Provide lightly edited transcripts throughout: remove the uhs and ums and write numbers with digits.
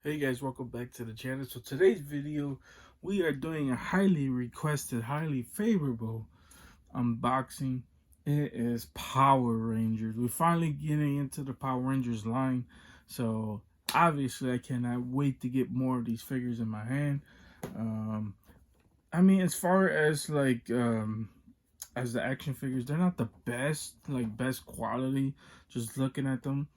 Hey guys, welcome back to the channel. So today's video, we are doing a highly requested, highly favorable unboxing. It is Power Rangers. We're finally getting into the Power Rangers line. So obviously I cannot wait to get more of these figures in my hand. Um, I mean, as far as as the action figures, they're not the best, best quality, just looking at them.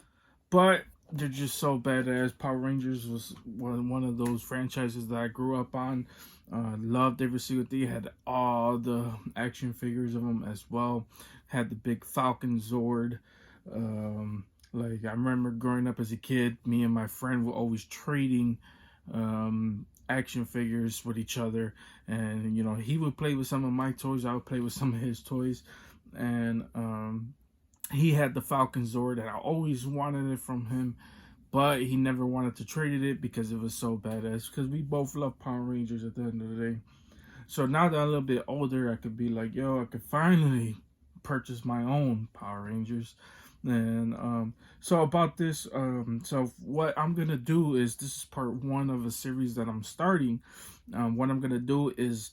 But they're just so badass. Power Rangers was one of those franchises that I grew up on. Loved every single thing. Had all the action figures of them as well. Had the big Falcon Zord. Like I remember growing up as a kid, me and my friend were always trading action figures with each other, and you know he would play with some of my toys, I would play with some of his toys, and he had the Falcon Zord, and I always wanted it from him, but he never wanted to trade it because it was so badass. Because we both love Power Rangers at the end of the day. So now that I'm a little bit older, I could be like, yo, I could finally purchase my own Power Rangers. And so about this, so what I'm gonna do is, this is part one of a series that I'm starting. What I'm gonna do is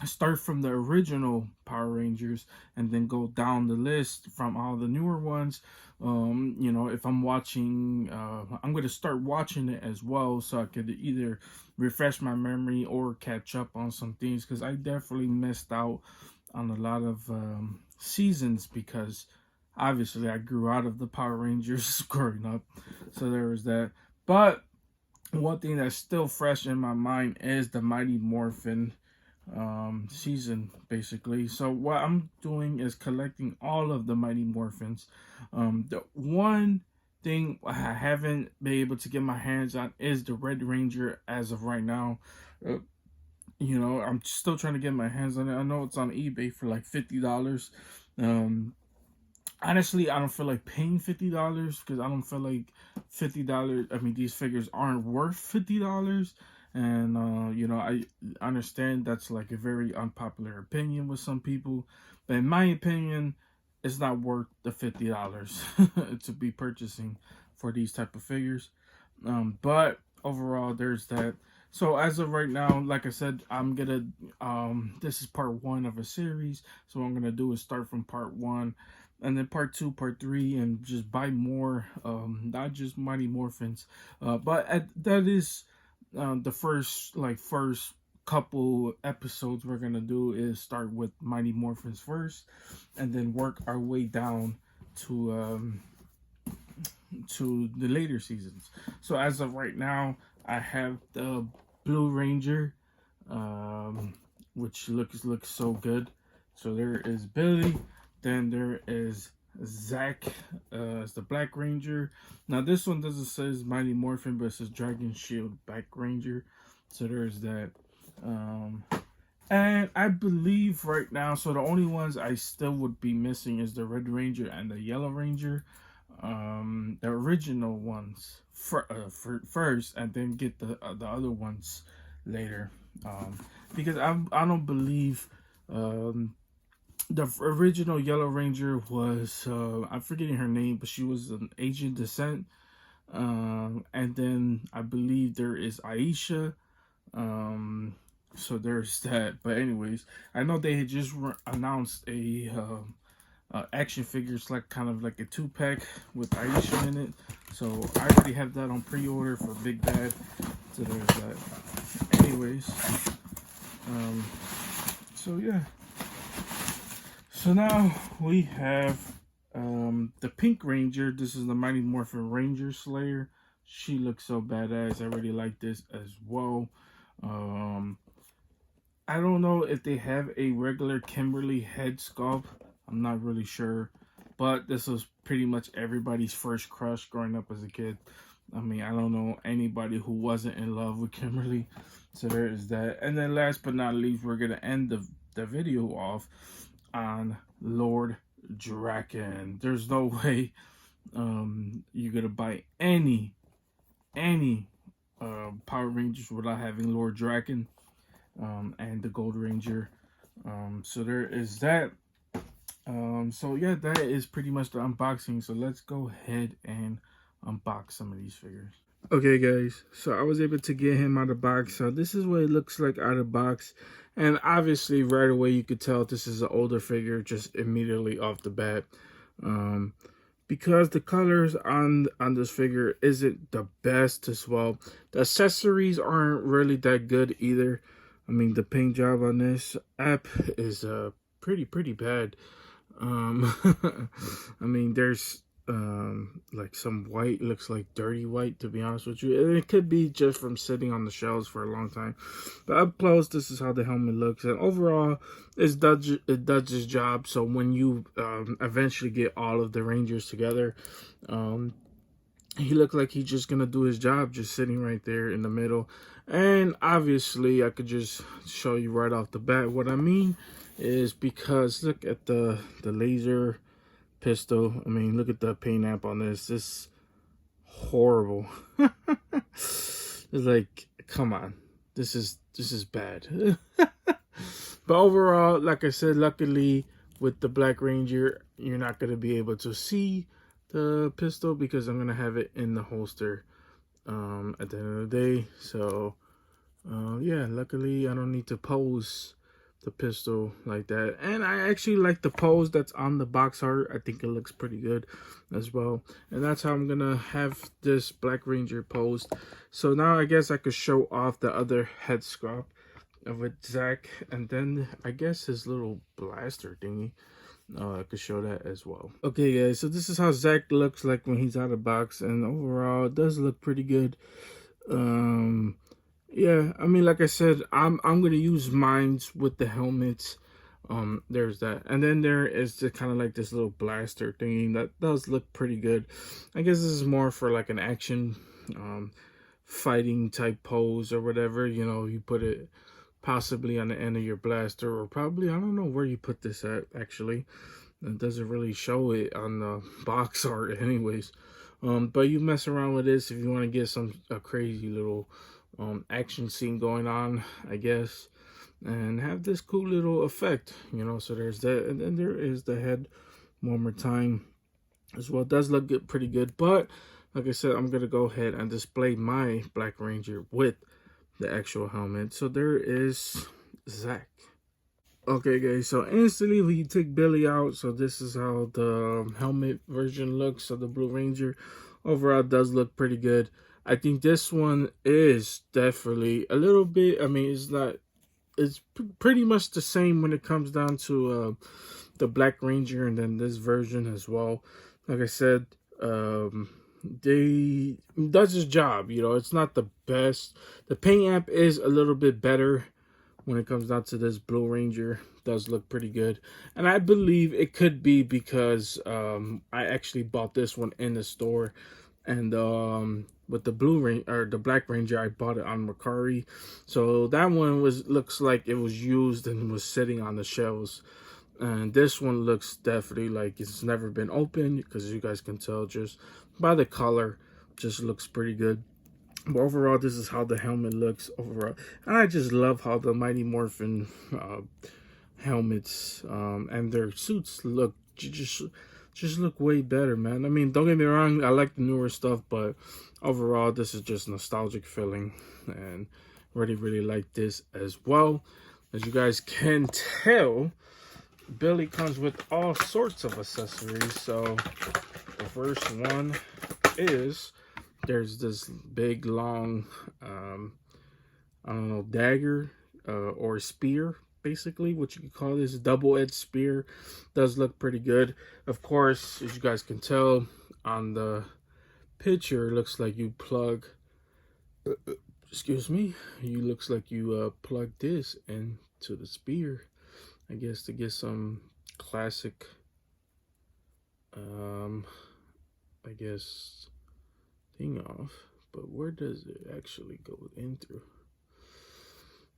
start from the original Power Rangers and then go down the list from all the newer ones. You know, if I'm watching, I'm going to start watching it as well, so I could either refresh my memory or catch up on some things, because I definitely missed out on a lot of seasons, because obviously I grew out of the Power Rangers growing up, so there was that. But one thing that's still fresh in my mind is the Mighty Morphin season, basically. So what I'm doing is collecting all of the Mighty Morphins. The one thing I haven't been able to get my hands on is the Red Ranger as of right now. uh, you know, I'm still trying to get my hands on it. I know it's on eBay for like $50. um Honestly, I don't feel like paying $50, because I don't feel like $50, I mean, these figures aren't worth $50. And you know, I understand that's like a very unpopular opinion with some people, but in my opinion, it's not worth the $50 to be purchasing for these type of figures. But overall, there's that. So as of right now, like I said, I'm gonna this is part one of a series. So what I'm gonna do is start from part one, and then part two, part three, and just buy more, not just Mighty Morphins. That is the first couple episodes we're gonna do is start with Mighty Morphins first, and then work our way down to the later seasons. So as of right now, I have the Blue Ranger, um, which looks so good. So there is Billy, then there is Zach, as the Black Ranger. Now this one doesn't say Mighty Morphin, but it says Dragon Shield Black Ranger. So there's that. Um, and I believe right now, so the only ones I still would be missing is the Red Ranger and the Yellow Ranger. The original ones for first, and then get the other ones later. Because I don't believe the original Yellow Ranger was, I'm forgetting her name, but she was an Asian descent. And then I believe there is Aisha. So there's that. But anyways, I know they had just announced a action figures, like kind of like a 2-pack with Aisha in it. So I already have that on pre-order for Big Bad. So there's that. Anyways, um, so yeah. So now we have the Pink Ranger. This is the Mighty Morphin Ranger Slayer. She looks so badass. I really like this as well. Um, I don't know if they have a regular Kimberly head sculpt. I'm not really sure. But this was pretty much everybody's first crush growing up as a kid. I mean, I don't know anybody who wasn't in love with Kimberly. So there is that. And then last but not least, we're going to end the video off on Lord Drakken. There's no way you're going to buy any Power Rangers without having Lord Drakken, and the Gold Ranger. So there is that. So yeah, that is pretty much the unboxing. So let's go ahead and unbox some of these figures. Okay guys, so I was able to get him out of box. So this is what it looks like out of box. And obviously right away you could tell this is an older figure just immediately off the bat. Because the colors on this figure isn't the best as well. The accessories aren't really that good either. I mean, the paint job on this app is pretty bad. I mean, there's like some white, looks like dirty white, to be honest with you. And it could be just from sitting on the shelves for a long time. But up close, this is how the helmet looks. And overall, it does its job. So when you eventually get all of the Rangers together, he looked like he's just gonna do his job, just sitting right there in the middle. And obviously I could just show you right off the bat what I mean is because look at the laser pistol. I mean, look at the paint app on this. This is horrible. It's like, come on, this is bad. But overall, like I said, luckily with the Black Ranger, you're not gonna be able to see the pistol because I'm gonna have it in the holster at the end of the day. So yeah, luckily I don't need to pose the pistol like that. And I actually like the pose that's on the box art. I think it looks pretty good as well. And that's how I'm gonna have this Black Ranger posed. So now I guess I could show off the other head sculpt with Zach, and then I guess his little blaster thingy. I could show that as well. Okay guys, so this is how Zach looks like when he's out of box, and overall it does look pretty good. Yeah, I mean, like I said, I'm gonna use mines with the helmets. There's that, and then there is the kind of like this little blaster thingy that does look pretty good. I guess this is more for like an action fighting type pose or whatever. You know, you put it possibly on the end of your blaster, or probably, I don't know where you put this at actually. It doesn't really show it on the box art anyways. But you mess around with this if you want to get a crazy little action scene going on, I guess, and have this cool little effect, you know. So there's that, and then there is the head one more time as well. It does look good, pretty good. But like I said, I'm gonna go ahead and display my Black Ranger with the actual helmet. So there is Zach. Okay guys, so instantly when you take Billy out, so this is how the helmet version looks of the Blue Ranger. Overall it does look pretty good. I think this one is definitely a little bit, I mean, it's pretty much the same when it comes down to the Black Ranger, and then this version as well. Like I said, does his job, you know. It's not the best. The paint app is a little bit better when it comes down to this Blue Ranger. Does look pretty good, and I believe it could be because I actually bought this one in the store, and with the the Black Ranger, I bought it on Mercari. So that one looks like it was used and was sitting on the shelves. And this one looks definitely like it's never been opened, because you guys can tell just by the color, just looks pretty good. But overall, this is how the helmet looks overall. And I just love how the Mighty Morphin helmets and their suits look just look way better, man. I mean, don't get me wrong, I like the newer stuff, but overall this is just nostalgic feeling, and really like this as well. As you guys can tell, Billy comes with all sorts of accessories. So the first one is there's this big long I don't know, dagger or spear, basically what you could call this, double-edged spear. Does look pretty good. Of course, as you guys can tell on the picture, it looks like you plug excuse me, looks like you plug this into the spear, I guess, to get some classic I guess thing off. But where does it actually go in through?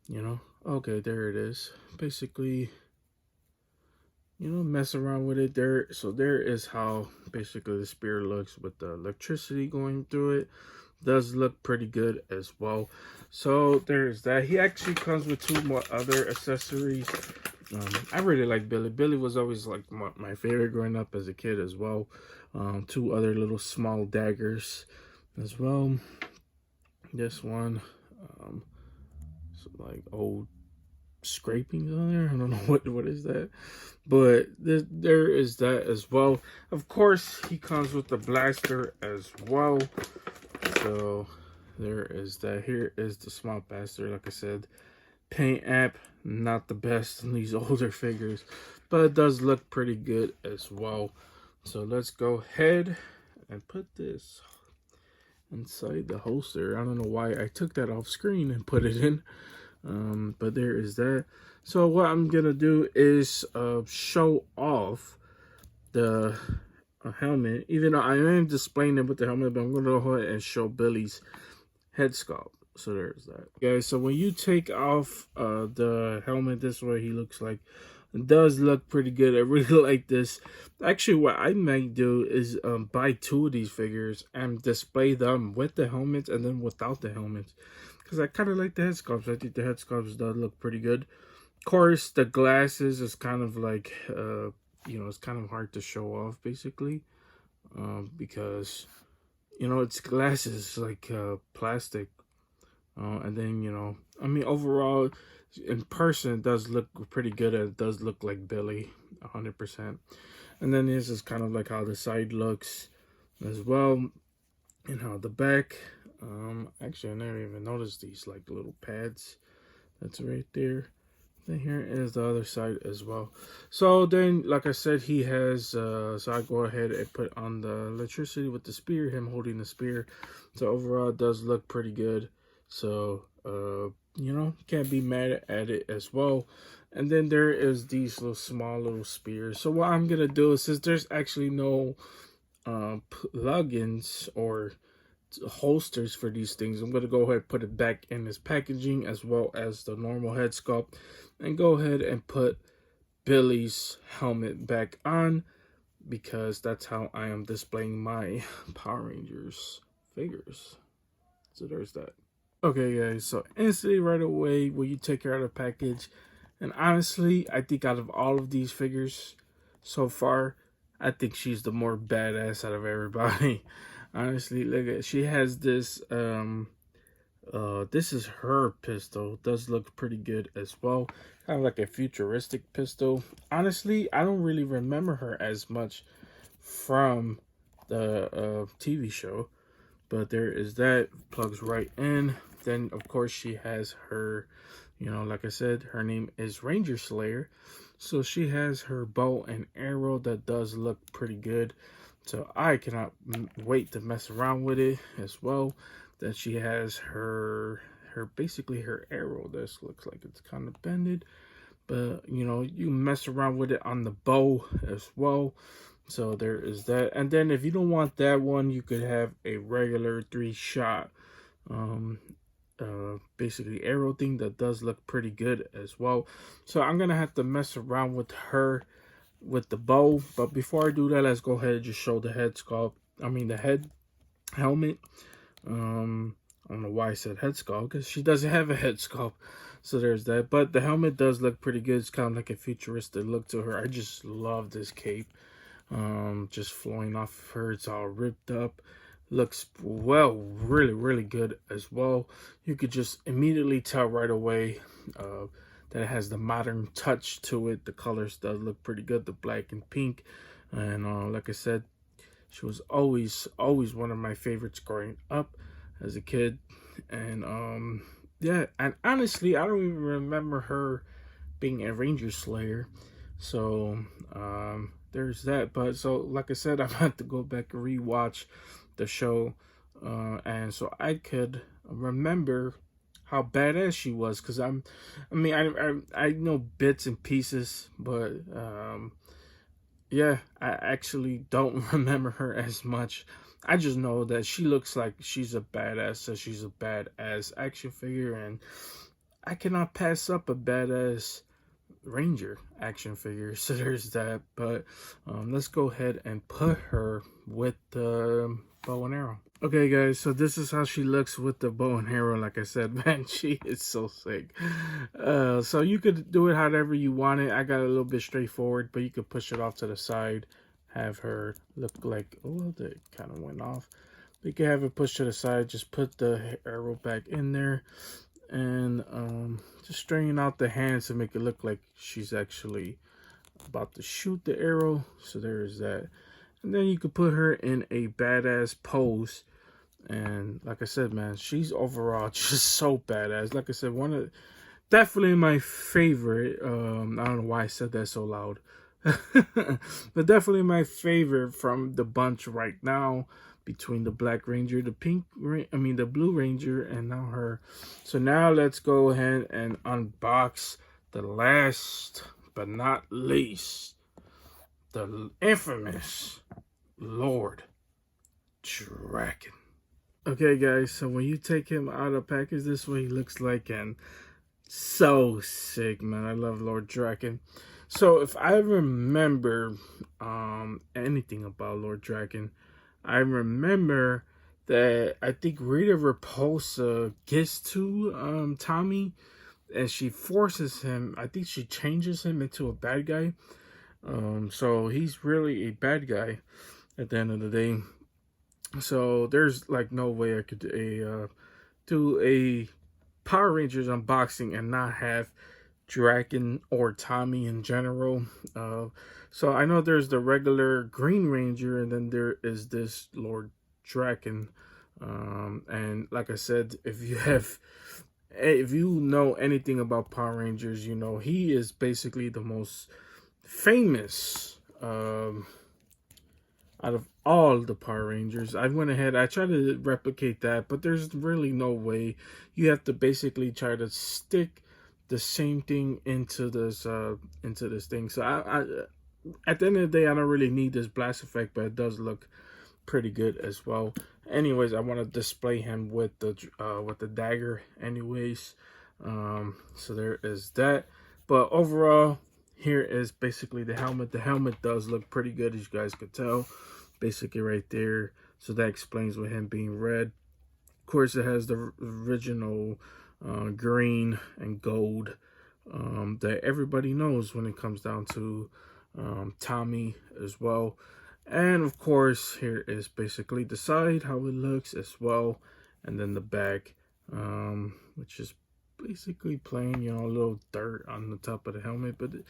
You know, okay, there it is. Basically, you know, mess around with it there. So there is how basically the spear looks with the electricity going through it. Does look pretty good as well. So there's that. He actually comes with two more other accessories. I really like Billy. Billy was always like my favorite growing up as a kid as well. Two other little small daggers as well. This one, some like old scrapings on there. I don't know what is that, but there is that as well. Of course, he comes with the blaster as well. So there is that. Here is the small blaster. Like I said, paint app not the best in these older figures, but it does look pretty good as well. So let's go ahead and put this inside the holster. I don't know why I took that off screen and put it in, but there is that. So what I'm gonna do is show off the helmet, even though I am displaying it with the helmet, but I'm gonna go ahead and show Billy's head sculpt. So there's that, guys. So when you take off the helmet, this way he looks like. It does look pretty good. I really like this. Actually, what I might do is buy 2 of these figures and display them with the helmets and then without the helmets, because I kind of like the head sculpts. I think the head sculpts does look pretty good. Of course, the glasses is kind of like you know, it's kind of hard to show off basically, because you know, it's glasses, like plastic. And then, you know, I mean, overall, in person, it does look pretty good. It does look like Billy, 100%. And then this is kind of like how the side looks as well. And how the back, actually, I never even noticed these, like, little pads. That's right there. Then here is the other side as well. So then, like I said, he has, so I go ahead and put on the electricity with the spear, him holding the spear. So overall, it does look pretty good. So, you know, can't be mad at it as well. And then there is these small little spears. So what I'm going to do is, since there's actually no plugins or holsters for these things, I'm going to go ahead and put it back in this packaging as well as the normal head sculpt. And go ahead and put Billy's helmet back on, because that's how I am displaying my Power Rangers figures. So there's that. Okay, guys, so instantly right away when you take her out of the package, and honestly, I think out of all of these figures so far, I think she's the more badass out of everybody. Honestly, look at, she has this this is her pistol. It does look pretty good as well. Kind of like a futuristic pistol. Honestly, I don't really remember her as much from the TV show. But there is that. Plugs right in. Then, of course, she has her, you know, like I said, her name is Ranger Slayer. So she has her bow and arrow that does look pretty good. So I cannot wait to mess around with it as well. Then she has her basically her arrow. This looks like it's kind of bended, but you know, you mess around with it on the bow as well. So there is that. And then if you don't want that one, you could have a regular 3-shot basically arrow thing that does look pretty good as well. So I'm gonna have to mess around with her with the bow, but before I do that, let's go ahead and just show the head sculpt. I mean the head helmet. I don't know why I said head sculpt, because she doesn't have a head sculpt. So there's that. But the helmet does look pretty good. It's kind of like a futuristic look to her. I just love this cape. Just flowing off of her. It's all ripped up. Looks, well, really good as well. You could just immediately tell right away that it has the modern touch to it. The colors does look pretty good, the black and pink. And like I said, she was always one of my favorites growing up as a kid. And yeah, and honestly, I don't even remember her being a Ranger Slayer. So there's that. But so like I said, I'm about to go back and rewatch the show, and so I could remember how badass she was, because I know bits and pieces, but yeah, I actually don't remember her as much. I just know that she looks like she's a badass, so she's a badass action figure, and I cannot pass up a badass Ranger action figure. So there's that. But let's go ahead and put her with the bow and arrow. Okay, guys, so this is how she looks with the bow and arrow. Like I said, man, she is so sick. So you could do it however you want it. I got a little bit straightforward, but you could push it off to the side, have her look like, oh, that kind of went off. You can have it pushed to the side. Just put the arrow back in there, and just straighten out the hands to make it look like she's actually about to shoot the arrow. So there's that. And then you could put her in a badass pose. And like I said, man, she's overall just so badass. Like I said, definitely my favorite. I don't know why I said that so loud. But definitely my favorite from the bunch right now, between the Black Ranger, the the Blue Ranger, and now her. So now let's go ahead and unbox the last but not least, the infamous Lord Drakken. Okay, guys, so when you take him out of the package, this way he looks like, and so sick, man. I love Lord Drakken. So if I remember anything about Lord Drakken, I remember that I think Rita Repulsa gets to Tommy, and she forces him. I think she changes him into a bad guy. So he's really a bad guy at the end of the day. So there's like no way I could do a Power Rangers unboxing and not have Drakken or Tommy in general. So I know there's the regular Green Ranger, and then there is this Lord Drakken. And like I said, if you know anything about Power Rangers, you know he is basically the most famous out of all the Power Rangers. I went ahead, I tried to replicate that, but there's really no way. You have to basically try to stick the same thing into this thing. So I at the end of the day, I don't really need this blast effect, but it does look pretty good as well. Anyways, I want to display him with the dagger anyways. So there is that. But overall, here is basically the helmet. The helmet does look pretty good, as you guys could tell. Basically right there. So that explains with him being red. Of course, it has the original green and gold that everybody knows when it comes down to Tommy as well. And of course, here is basically the side, how it looks as well. And then the back, which is basically plain, you know, a little dirt on the top of the helmet, but you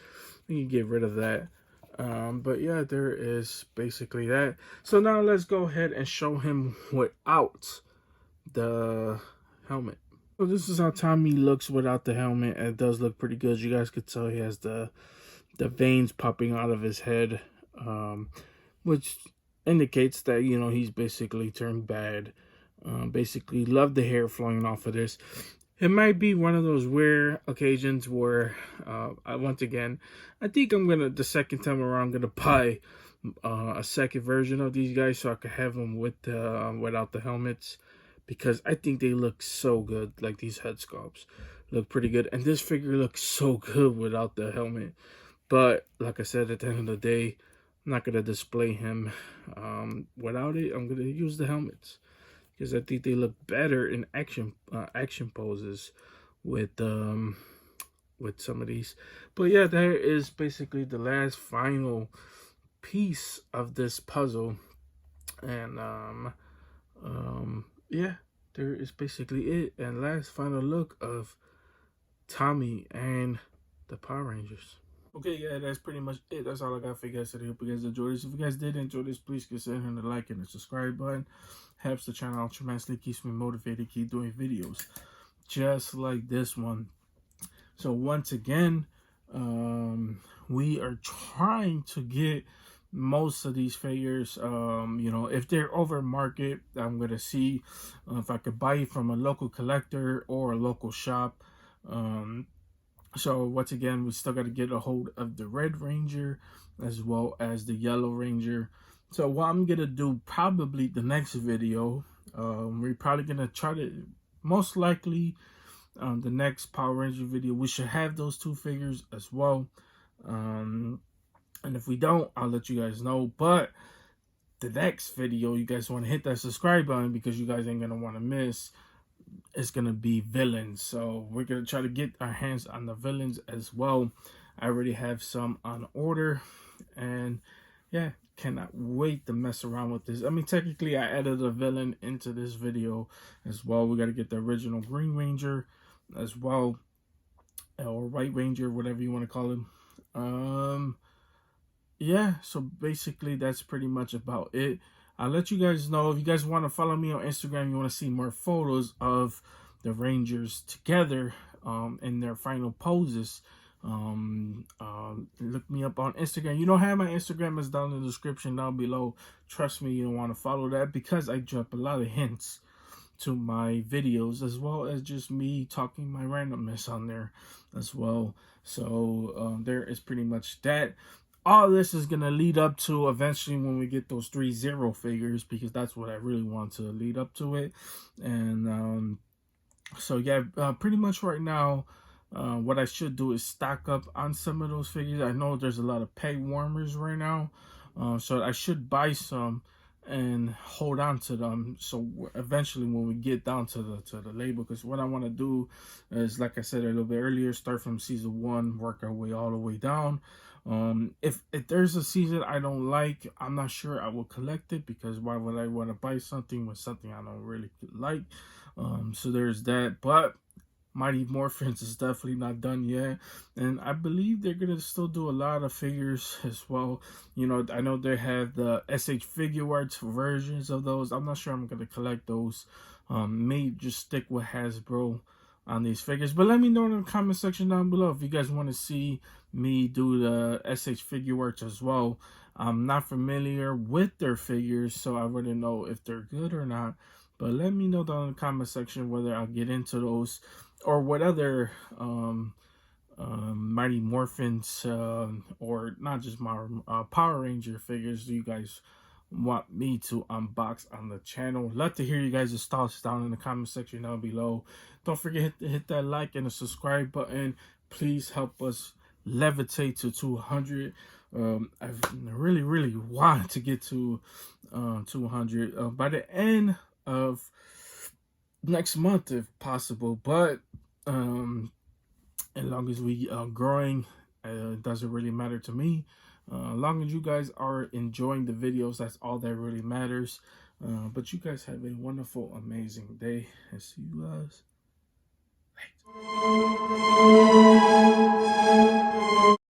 can get rid of that. But yeah, there is basically that. So now let's go ahead and show him without the helmet. So this is how Tommy looks without the helmet. It does look pretty good. You guys could tell he has the veins popping out of his head, which indicates that, you know, he's basically turned bad. Basically love the hair flowing off of this. It might be one of those rare occasions where, once again, I think the second time around, I'm gonna buy a second version of these guys so I could have them with without the helmets, because I think they look so good. Like, these head sculpts look pretty good, and this figure looks so good without the helmet. But like I said, at the end of the day, I'm not gonna display him without it. I'm gonna use the helmets, because I think they look better in action poses with some of these. But yeah, there is basically the last final piece of this puzzle, and yeah, there is basically it, and last final look of Tommy and the Power Rangers. Okay, yeah, that's pretty much it. That's all I got for you guys today. Hope you guys enjoyed this. If you guys did enjoy this, please consider hitting the like and the subscribe button. Helps the channel out tremendously, keeps me motivated to keep doing videos just like this one. So once again, we are trying to get most of these figures. You know, if they're over market, I'm gonna see if I could buy it from a local collector or a local shop. So once again, we still got to get a hold of the Red Ranger as well as the Yellow Ranger. So what I'm gonna do, probably the next video, we're probably gonna try to, most likely the next Power Ranger video, we should have those two figures as well. And if we don't, I'll let you guys know. But the next video, you guys want to hit that subscribe button, because you guys ain't gonna want to miss. It's gonna be villains, so we're gonna try to get our hands on the villains as well. I already have some on order, and yeah, cannot wait to mess around with this. I mean, technically, I added a villain into this video as well. We got to get the original Green Ranger as well, or White Ranger, whatever you want to call him. Yeah, so basically that's pretty much about it. I'll let you guys know if you guys want to follow me on Instagram, you want to see more photos of the Rangers together in their final poses. Look me up on Instagram. You don't have my Instagram, is down in the description down below. Trust me, you don't want to follow that because I drop a lot of hints to my videos, as well as just me talking my randomness on there as well. So there is pretty much that. All this is going to lead up to eventually when we get those 3-0 figures, because that's what I really want to lead up to it. And so yeah, pretty much right now, what I should do is stock up on some of those figures. I know there's a lot of peg warmers right now, so I should buy some and hold on to them. So eventually, when we get down to the label, because what I want to do is, like I said a little bit earlier, start from season 1, work our way all the way down. If there's a season I don't like, I'm not sure I will collect it, because why would I want to buy something with something I don't really like? So there's that. But Mighty Morphins is definitely not done yet, and I believe they're gonna still do a lot of figures as well. You know, I know they have the SH Figure Arts versions of those. I'm not sure I'm gonna collect those. May just stick with Hasbro on these figures, but let me know in the comment section down below if you guys want to see me do the SH Figure Arts as well. I'm not familiar with their figures, so I wouldn't know if they're good or not. But let me know down in the comment section whether I'll get into those, or what other Mighty Morphins, or not just my Power Ranger figures do you guys want me to unbox on the channel. Love to hear you guys' thoughts down in the comment section down below. Don't forget to hit that like and the subscribe button. Please help us levitate to 200. I really want to get to 200 by the end of next month if possible. But as long as we are growing, it doesn't really matter to me. As long as you guys are enjoying the videos, that's all that really matters. But you guys have a wonderful, amazing day, and see you guys later.